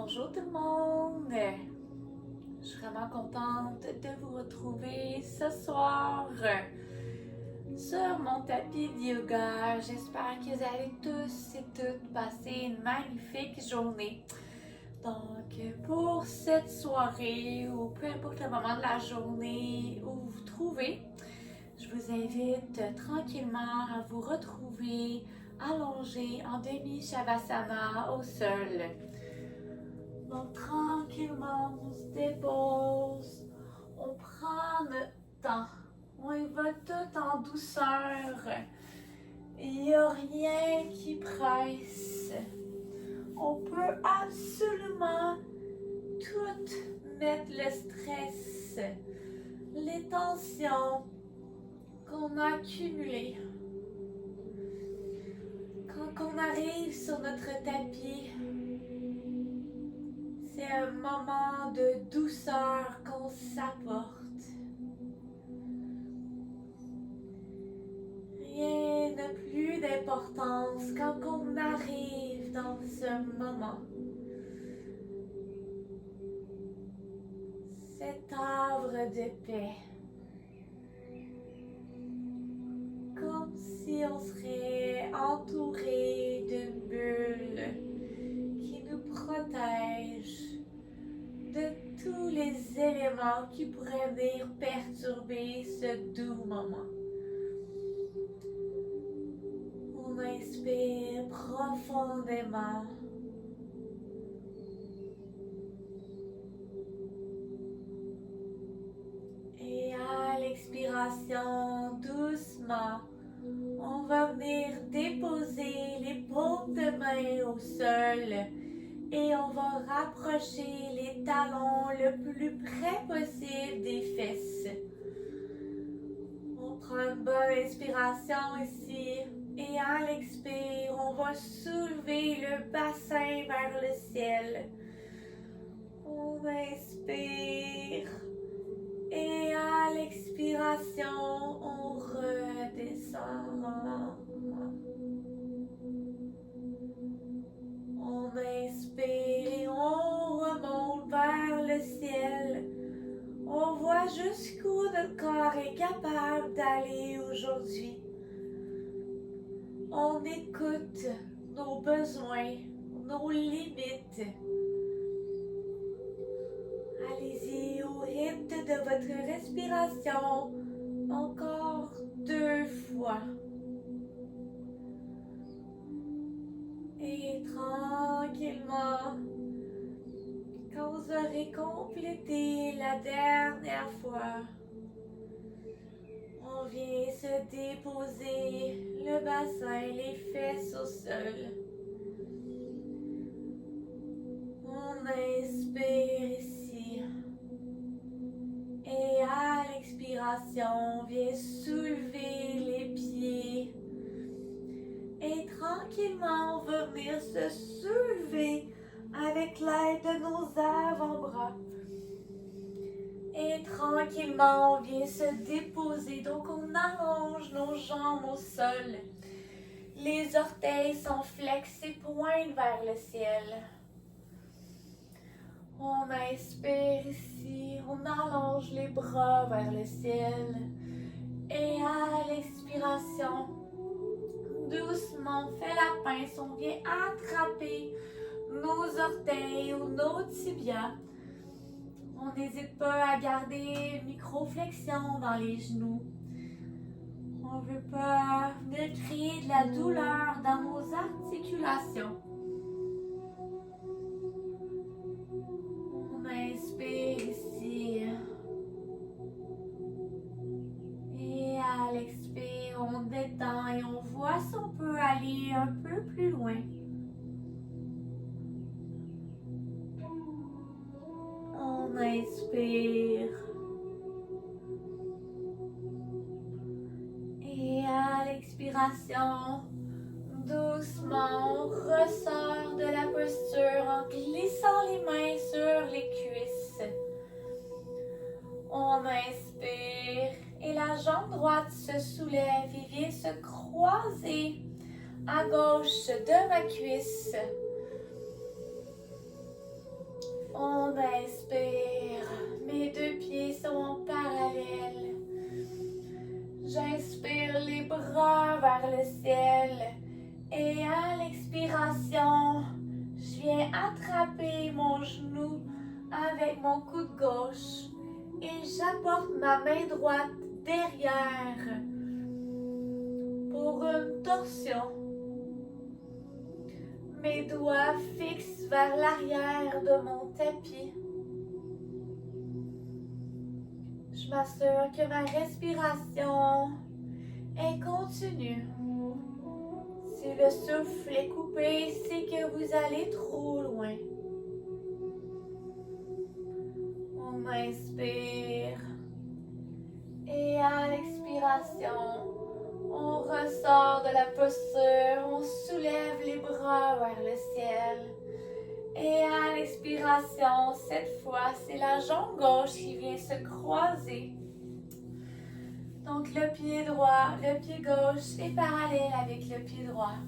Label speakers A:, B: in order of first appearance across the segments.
A: Bonjour tout le monde! Je suis vraiment contente de vous retrouver ce soir sur mon tapis de yoga. J'espère que vous allez tous et toutes passer une magnifique journée. Donc, pour cette soirée ou peu importe le moment de la journée où vous vous trouvez, je vous invite tranquillement à vous retrouver allongé en demi-shavasana au sol. Donc, tranquillement, on se dépose, on prend notre temps, on y va tout en douceur. Il n'y a rien qui presse. On peut absolument tout mettre le stress, les tensions qu'on a accumulées. Quand on arrive sur notre tapis, c'est un moment de douceur qu'on s'apporte. Rien n'a plus d'importance quand on arrive dans ce moment. Cet havre de paix. Comme si on serait entouré d'une bulle qui nous protège de tous les éléments qui pourraient venir perturber ce doux moment. On inspire profondément. Et à l'expiration, doucement, on va venir déposer les paumes de main au sol et on va rapprocher les talons le plus près possible des fesses. On prend une bonne inspiration ici et à l'expire, on va soulever le bassin vers le ciel. On inspire et à l'expiration, on redescend. On inspire et on remonte vers le ciel. On voit jusqu'où notre corps est capable d'aller aujourd'hui. On écoute nos besoins, nos limites. Allez-y au rythme de votre respiration, encore 2 fois. Et tranquillement, quand vous aurez complété la dernière fois, on vient se déposer le bassin, les fesses au sol. On inspire ici. Et à l'expiration, on vient soulever les pieds. Et tranquillement, on va venir se soulever avec l'aide de nos avant-bras. Et tranquillement, on vient se déposer. Donc, on allonge nos jambes au sol. Les orteils sont flexés, pointent vers le ciel. On inspire ici, on allonge les bras vers le ciel. Et à l'expiration, doucement, on fait la pince, on vient attraper nos orteils ou nos tibias. On n'hésite pas à garder une micro-flexion dans les genoux. On ne veut pas venir créer de la douleur dans nos articulations. On inspire ici. Et à l'expire, on détend et on voit si on peut aller un peu plus loin. On inspire. Et à l'expiration, doucement, on ressort de la posture en glissant les mains sur les cuisses. On inspire et la jambe droite se soulève et vient se croiser à gauche de ma cuisse. inspire, mes deux pieds sont en parallèle. J'inspire les bras vers le ciel. Et à l'expiration, je viens attraper mon genou avec mon coude gauche. Et j'apporte ma main droite derrière pour une torsion. Mes doigts fixent vers l'arrière de mon tapis. Je m'assure que ma respiration est continue. Si le souffle est coupé, c'est que vous allez trop loin. On inspire. Et à l'expiration, on ressort de la posture, on soulève les bras vers le ciel. Et à l'expiration, cette fois, c'est la jambe gauche qui vient se croiser. Donc le pied droit, le pied gauche est parallèle avec le pied droit.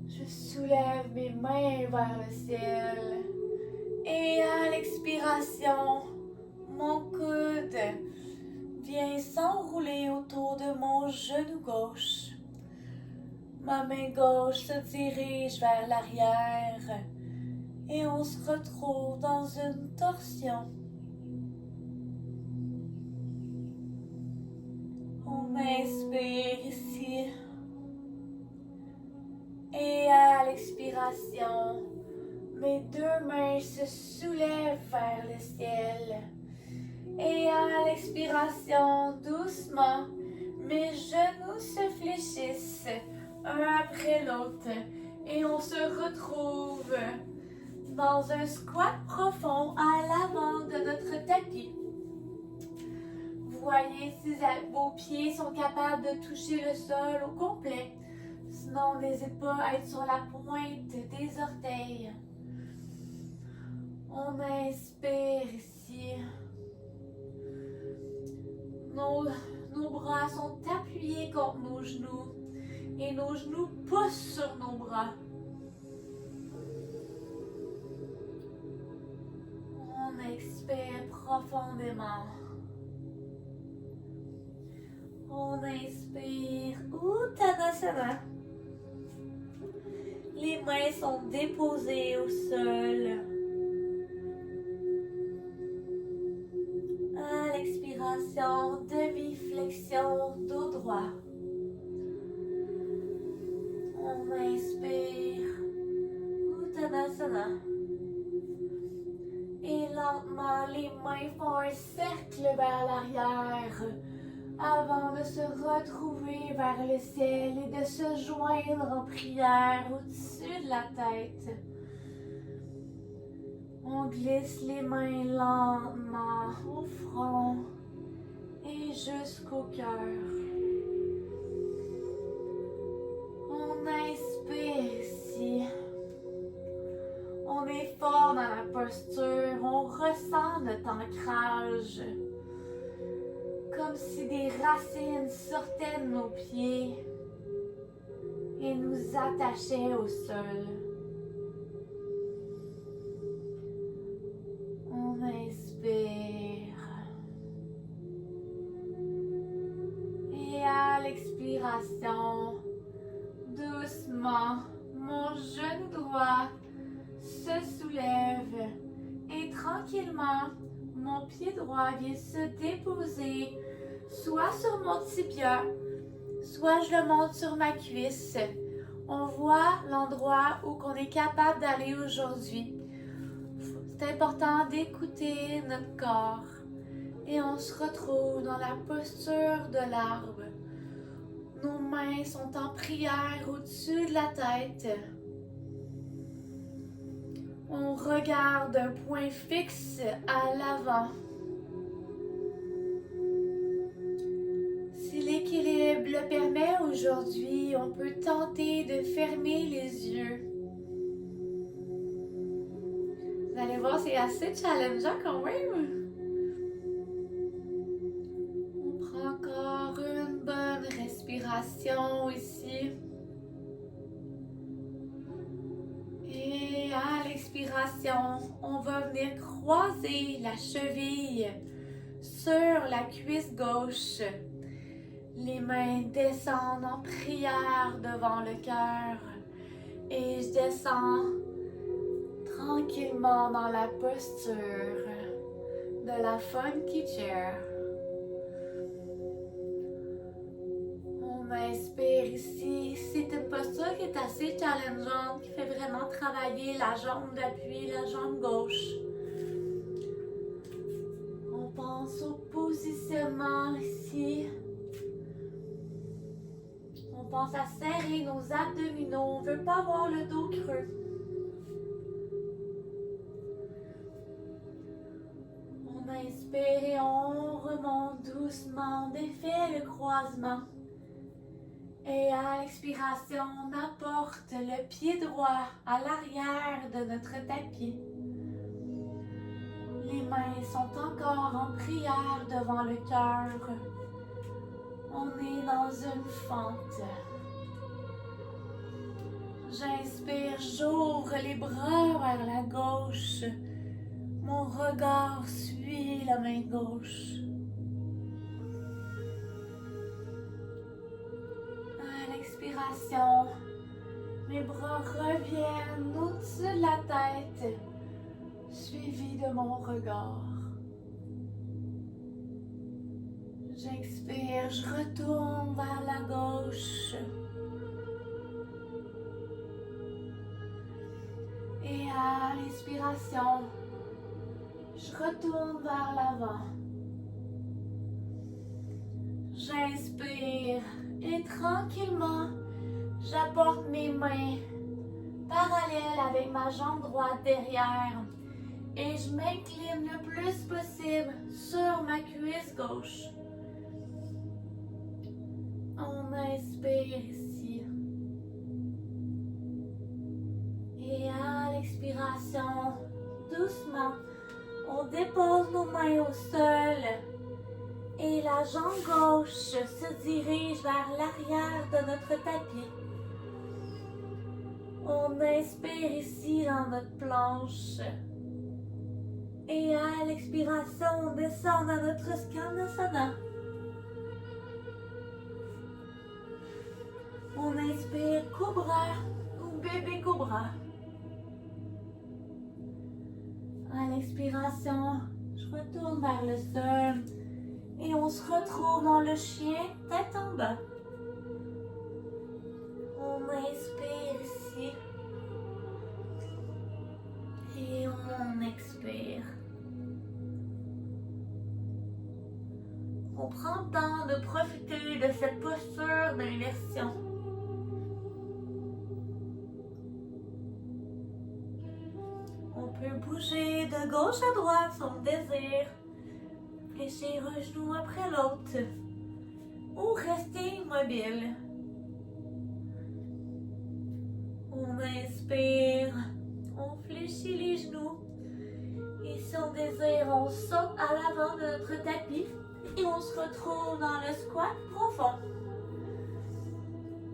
A: Je soulève mes mains vers le ciel. Et à l'expiration, mon coude vient s'enrouler autour de mon genou gauche. Ma main gauche se dirige vers l'arrière et on se retrouve dans une torsion. On inspire ici et à l'expiration, mes deux mains se soulèvent vers le ciel. Et à l'expiration, doucement, mes genoux se fléchissent un après l'autre et on se retrouve dans un squat profond à l'avant de notre tapis. Vous voyez si vos pieds sont capables de toucher le sol au complet. Sinon, n'hésitez pas à être sur la pointe des orteils. On inspire ici. Nos bras sont appuyés contre nos genoux et nos genoux poussent sur nos bras. On expire profondément. On inspire Uttanasana. Les mains sont déposées au sol. À l'expiration, demi-flexion dos droit. On inspire Uttanasana. Et lentement, les mains font un cercle vers l'arrière avant de se retrouver vers le ciel et de se joindre en prière au-dessus de la tête. On glisse les mains lentement au front et jusqu'au cœur. On inspire ici. On est fort dans la posture, on ressent notre ancrage. Comme si des racines sortaient de nos pieds et nous attachaient au sol. On inspire. Et à l'expiration, doucement, mon genou droit se soulève et tranquillement, mon pied droit vient se déposer soit sur mon tibia, soit je le monte sur ma cuisse. On voit l'endroit où on est capable d'aller aujourd'hui. C'est important d'écouter notre corps et on se retrouve dans la posture de l'arbre. Nos mains sont en prière au-dessus de la tête. On regarde un point fixe à l'avant. Si l'équilibre le permet aujourd'hui, on peut tenter de fermer les yeux. Vous allez voir, c'est assez challengeant quand même. On prend encore une bonne respiration ici. Et à l'expiration, on va venir croisez la cheville sur la cuisse gauche. Les mains descendent en prière devant le cœur. Et je descends tranquillement dans la posture de la funky chair. On inspire ici. C'est une posture qui est assez challengeante, qui fait vraiment travailler la jambe d'appui, la jambe gauche. On pense au positionnement ici. On pense à serrer nos abdominaux. On ne veut pas avoir le dos creux. On inspire et on remonte doucement. On défait le croisement. Et à l'expiration, on apporte le pied droit à l'arrière de notre tapis. Les mains sont encore en prière devant le cœur. On est dans une fente. J'inspire, j'ouvre les bras vers la gauche. Mon regard suit la main gauche. À l'expiration, mes bras reviennent au-dessus de la tête, suivis de mon regard. J'expire, je retourne vers la gauche. Et à l'expiration, je retourne vers l'avant. J'inspire et tranquillement, j'apporte mes mains parallèles avec ma jambe droite derrière et je m'incline le plus possible sur ma cuisse gauche. On inspire ici. Et à l'expiration, doucement, on dépose nos mains au sol et la jambe gauche se dirige vers l'arrière de notre tapis. On inspire ici dans notre planche. Et à l'expiration, on descend dans notre Skanasana. On inspire Cobra ou bébé Cobra. À l'expiration, je retourne vers le sol et on se retrouve dans le chien tête en bas. On inspire ici et on expire. On prend le temps de profiter de cette posture d'inversion. On peut bouger de gauche à droite son désir. Fléchir un genou après l'autre. Ou rester immobile. On inspire. On fléchit les genoux. Et si on désire, on saute à l'avant de notre tapis. Et on se retrouve dans le squat profond.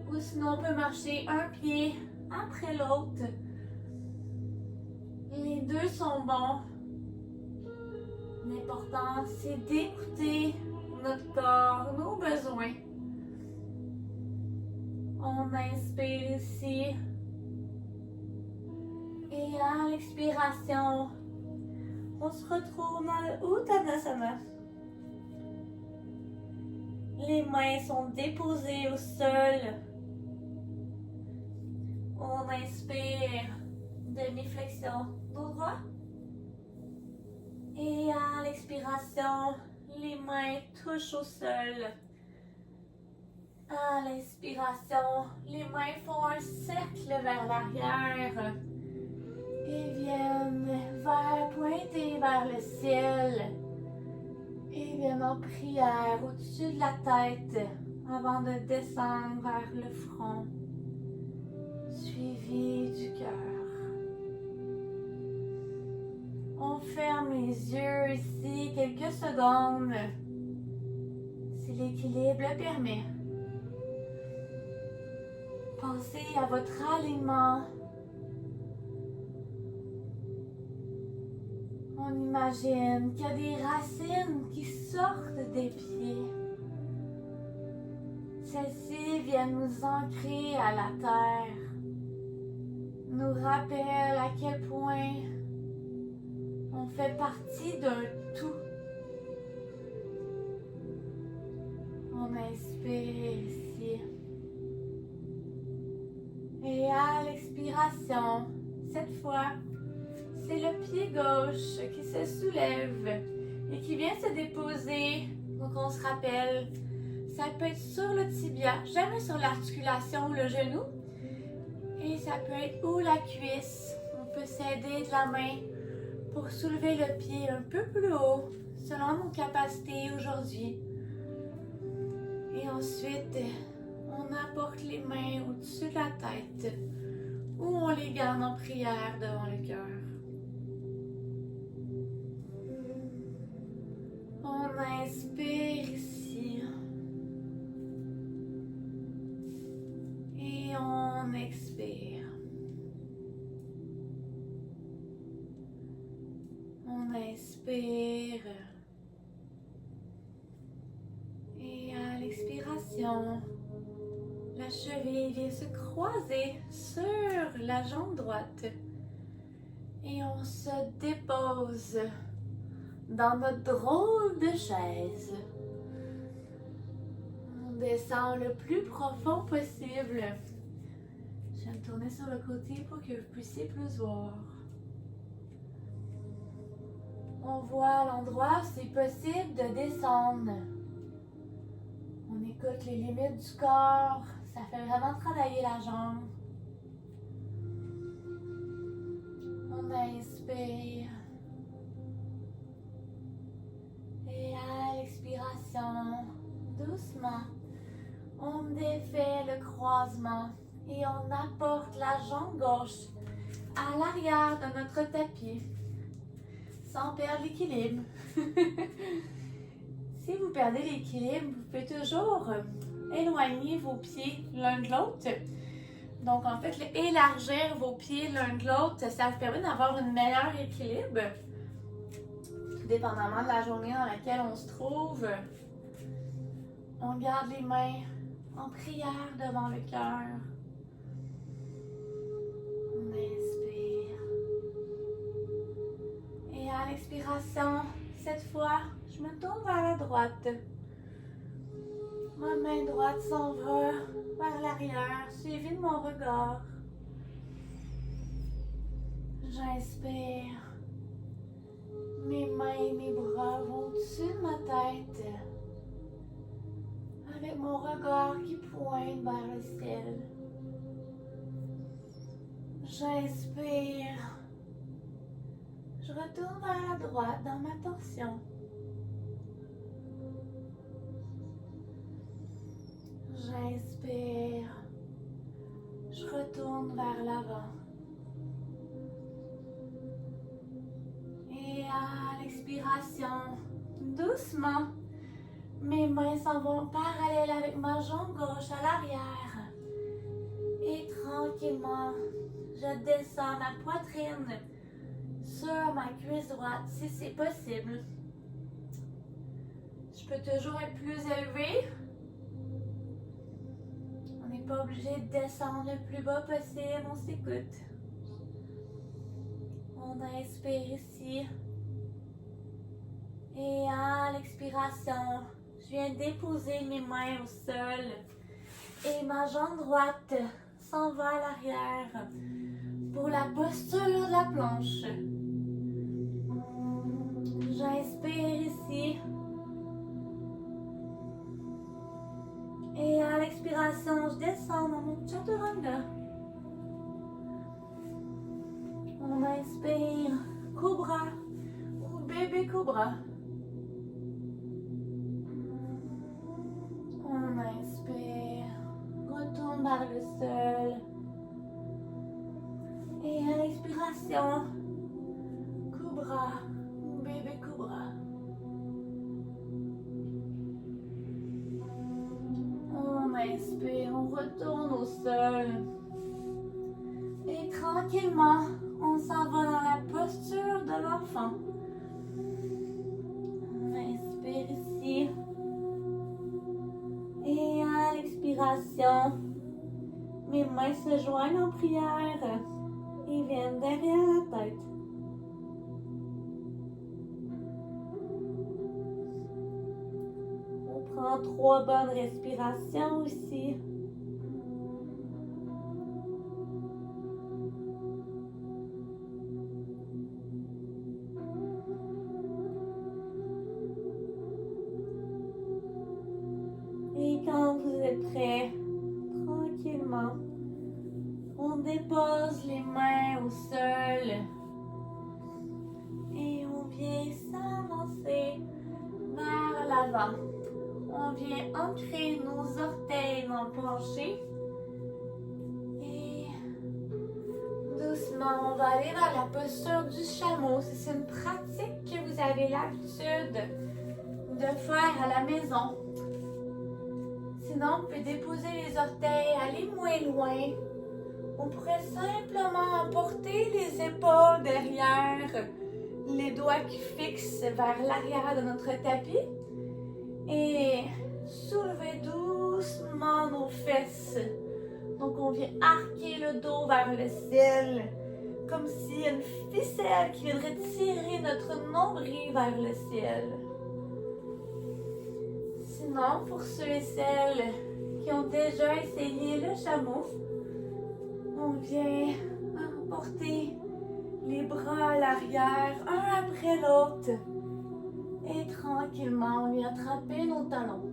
A: Ou sinon, on peut marcher un pied après l'autre. Les deux sont bons. L'important, c'est d'écouter notre corps, nos besoins. On inspire ici. Et à l'expiration, on se retrouve dans le Uttanasana. Les mains sont déposées au sol. On inspire, demi-flexion dos droit. Et à l'expiration, les mains touchent au sol. À l'inspiration, les mains font un cercle vers l'arrière et viennent pointer vers le ciel. Et viennent en prière au-dessus de la tête avant de descendre vers le front, suivi du cœur. On ferme les yeux ici quelques secondes, si l'équilibre le permet. Pensez à votre alignement. On On imagine qu'il y a des racines qui sortent des pieds. Celles-ci viennent nous ancrer à la terre, nous rappellent à quel point on fait partie d'un tout. On inspire ici. Et à l'expiration, cette fois, c'est le pied gauche qui se soulève et qui vient se déposer. Donc on se rappelle, ça peut être sur le tibia, jamais sur l'articulation ou le genou. Et ça peut être ou la cuisse. On peut s'aider de la main pour soulever le pied un peu plus haut, selon nos capacités aujourd'hui. Et ensuite, on apporte les mains au-dessus de la tête ou on les garde en prière devant le cœur. On inspire ici. Et on expire. On inspire. Et à l'expiration, la cheville vient se croiser sur la jambe droite. Et on se dépose dans notre drôle de chaise. On descend le plus profond possible. Je vais me tourner sur le côté pour que vous puissiez plus voir. On voit l'endroit où c'est possible de descendre. On écoute les limites du corps. Ça fait vraiment travailler la jambe. On inspire. Et à l'expiration, doucement, on défait le croisement et on apporte la jambe gauche à l'arrière de notre tapis sans perdre l'équilibre. Si vous perdez l'équilibre, vous pouvez toujours éloigner vos pieds l'un de l'autre. Donc en fait, élargir vos pieds l'un de l'autre, ça vous permet d'avoir un meilleur équilibre. Dépendamment de la journée dans laquelle on se trouve, on garde les mains en prière devant le cœur. On inspire. Et à l'expiration, cette fois, je me tourne vers la droite. Ma main droite s'en va vers l'arrière, suivie de mon regard. J'inspire. Mes mains et mes bras vont au-dessus de ma tête, avec mon regard qui pointe vers le ciel. J'inspire. Je retourne vers la droite dans ma torsion. J'inspire. Je retourne vers l'avant. Et à l'expiration, doucement, mes mains s'en vont parallèles avec ma jambe gauche à l'arrière. Et tranquillement, je descends ma poitrine sur ma cuisse droite si c'est possible. Je peux toujours être plus élevé. On n'est pas obligé de descendre le plus bas possible, on s'écoute. On inspire ici. Et à l'expiration, je viens déposer mes mains au sol. Et ma jambe droite s'en va à l'arrière pour la posture de la planche. J'inspire ici. Et à l'expiration, je descends dans mon chaturanga. On inspire, cobra ou bébé cobra. On inspire, retourne vers le sol. Et à l'expiration, cobra ou bébé cobra. On inspire, on retourne au sol. Et tranquillement, on s'en va dans la posture de l'enfant. mains se joignent en prière et viennent derrière la tête. On prend 3 bonnes respirations aussi. Et quand vous êtes prêts, tranquillement, on dépose les mains au sol et on vient s'avancer vers l'avant. On vient ancrer nos orteils dans le plancher et doucement, on va aller dans la posture du chameau. C'est une pratique que vous avez l'habitude de faire à la maison. Sinon, vous pouvez déposer les orteils, aller moins loin. On pourrait simplement porter les épaules derrière, les doigts qui fixent vers l'arrière de notre tapis et soulever doucement nos fesses. Donc, on vient arquer le dos vers le ciel, comme s'il y a une ficelle qui viendrait tirer notre nombril vers le ciel. Sinon, pour ceux et celles qui ont déjà essayé le chameau, on vient porter les bras à l'arrière, un après l'autre. Et tranquillement, on vient attraper nos talons.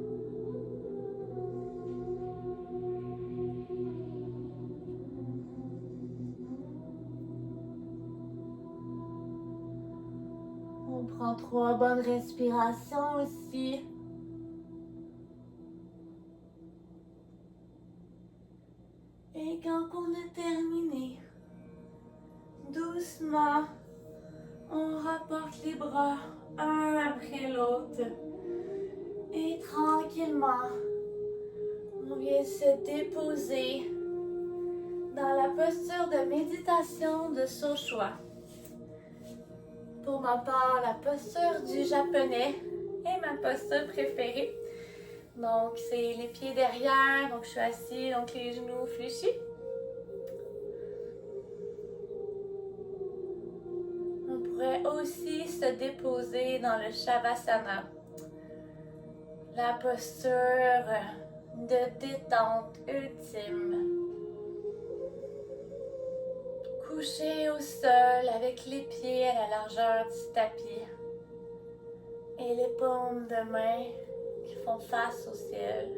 A: On prend 3 bonnes respirations aussi. Et quand on a terminé, doucement, on rapporte les bras un après l'autre. Et tranquillement, on vient se déposer dans la posture de méditation de Soshwa. Pour ma part, la posture du japonais est ma posture préférée. Donc, c'est les pieds derrière, donc je suis assise, donc les genoux fléchis. On pourrait aussi se déposer dans le Shavasana, la posture de détente ultime. Couché au sol avec les pieds à la largeur du tapis et les paumes de main qui font face au ciel.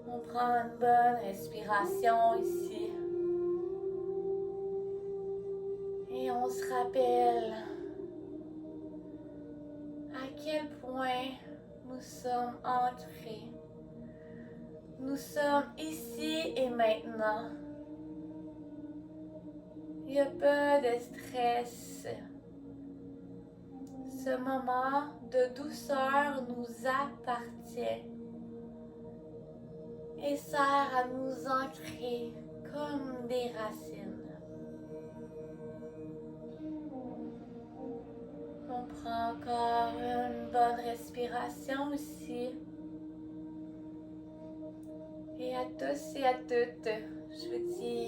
A: On prend une bonne respiration ici. Et on se rappelle à quel point nous sommes ancrés. Nous sommes ici et maintenant. Il n'y a pas de stress. Ce moment de douceur nous appartient et sert à nous ancrer comme des racines. On prend encore une bonne respiration ici. Et à tous et à toutes, je vous dis